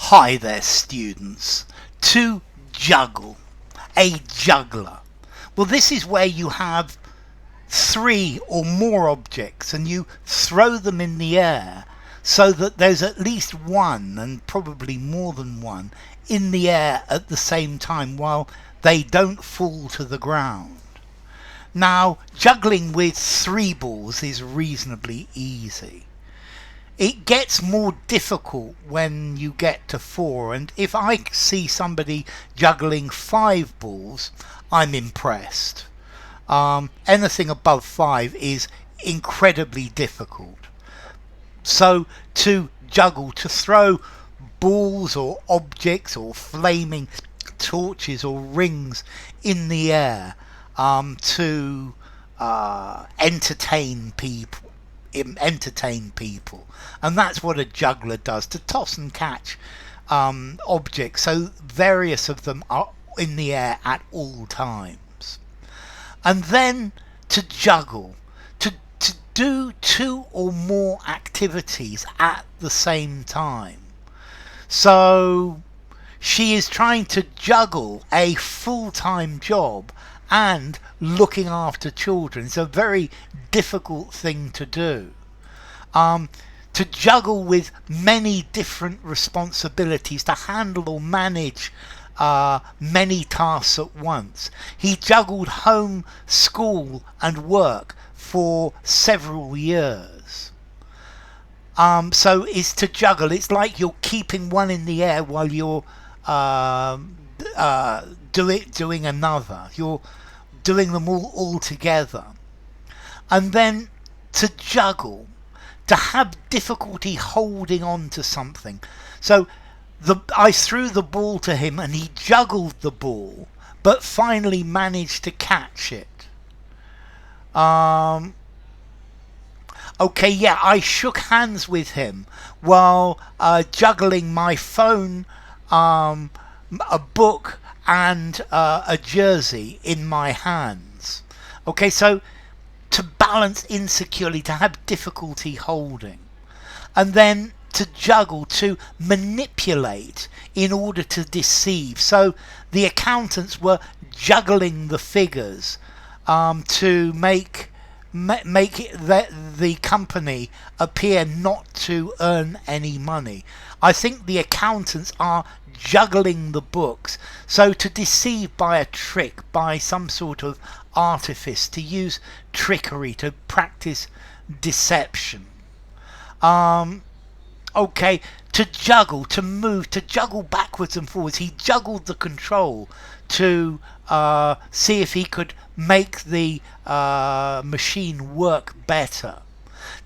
Hi there, students. To juggle, a juggler. Well, this is where you have three or more objects and you throw them in the air so that there's at least one, and probably more than one, in the air at the same time while they don't fall to the ground. Now, juggling with three balls is reasonably easy. It gets more difficult when you get to four, and if I see somebody juggling five balls, I'm impressed. Anything above five is incredibly difficult. So to juggle, to throw balls or objects or flaming torches or rings in the air, to entertain people, and that's what a juggler does, to toss and catch objects, so various of them are in the air at all times. And then to juggle, to do two or more activities at the same time. So she is trying to juggle a full-time job and looking after children. It's a very difficult thing to do. To juggle with many different responsibilities, to handle or manage many tasks at once. He juggled home, school and work for several years. So it's to juggle. It's like you're keeping one in the air while you're doing another. You're doing them all together. And then to juggle, to have difficulty holding on to something. So I threw the ball to him and he juggled the ball, but finally managed to catch it. Okay, yeah, I shook hands with him while juggling my phone, a book and a jersey in my hands. Okay, so to balance insecurely, to have difficulty holding, and then to juggle, to manipulate in order to deceive. So the accountants were juggling the figures to make the company appear not to earn any money. I think the accountants are juggling the books, so to deceive by a trick, by some sort of artifice, to use trickery, to practice deception. Okay, to juggle, to move, to juggle backwards and forwards. He juggled the control to see if he could make the machine work better.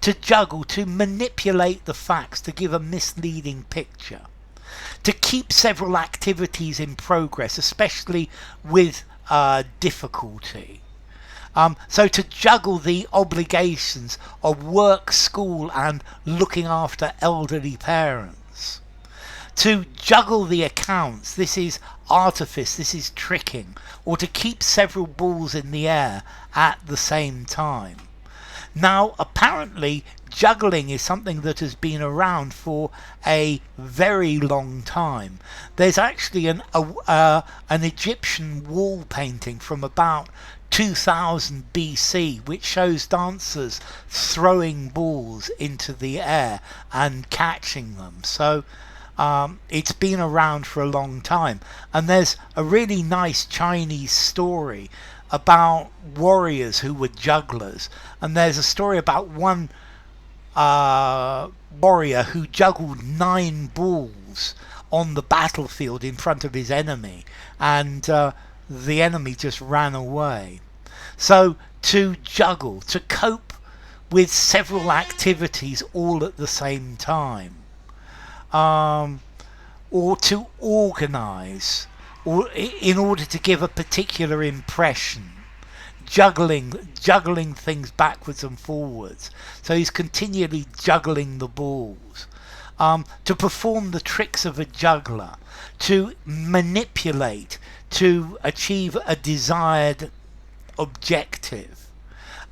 To juggle, to manipulate the facts, to give a misleading picture. To keep several activities in progress, especially with difficulty. So to juggle the obligations of work, school and looking after elderly parents. To juggle the accounts, this is artifice, this is tricking, or to keep several balls in the air at the same time. Now, apparently, juggling is something that has been around for a very long time. There's actually an Egyptian wall painting from about 2000 BC which shows dancers throwing balls into the air and catching them. So it's been around for a long time. And there's a really nice Chinese story about warriors who were jugglers, and there's a story about one warrior who juggled 9 balls on the battlefield in front of his enemy, and the enemy just ran away. So to juggle, to cope with several activities all at the same time, or to organize, or in order to give a particular impression, juggling things backwards and forwards. So he's continually juggling the balls. To perform the tricks of a juggler, to manipulate, to achieve a desired objective,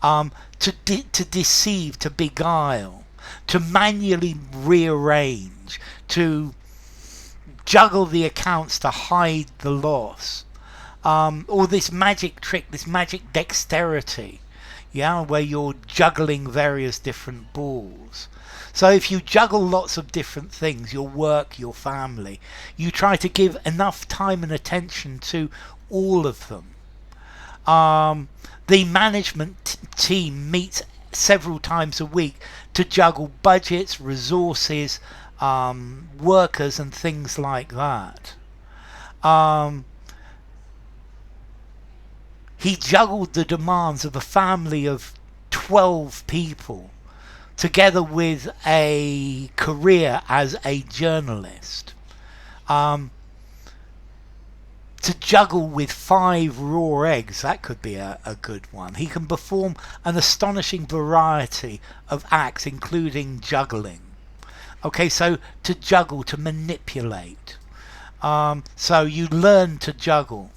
to deceive, to beguile, to manually rearrange, to juggle the accounts to hide the loss. Or this magic trick, this magic dexterity, yeah, where you're juggling various different balls. So if you juggle lots of different things, your work, your family, you try to give enough time and attention to all of them. The management team meets several times a week to juggle budgets, resources, workers and things like that. He juggled the demands of a family of 12 people together with a career as a journalist. To juggle with 5 raw eggs, that could be a good one. He can perform an astonishing variety of acts, including juggling. Okay, so to juggle, to manipulate. So you learn to juggle.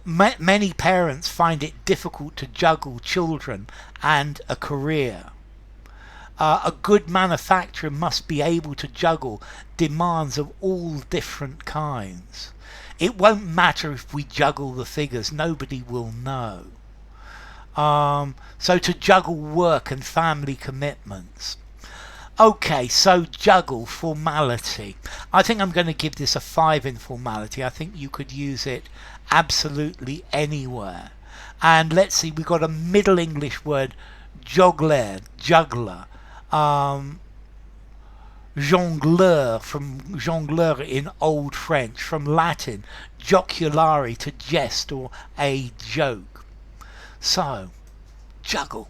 Many parents find it difficult to juggle children and a career. A good manufacturer must be able to juggle demands of all different kinds. It won't matter if we juggle the figures, nobody will know. So to juggle work and family commitments. Okay, so juggle, formality. I think I'm going to give this a 5 in formality. I think you could use it absolutely anywhere. And let's see, we've got a Middle English word, juggler. Jongleur, from jongleur in Old French, from Latin, joculare, to jest or a joke. So, juggle.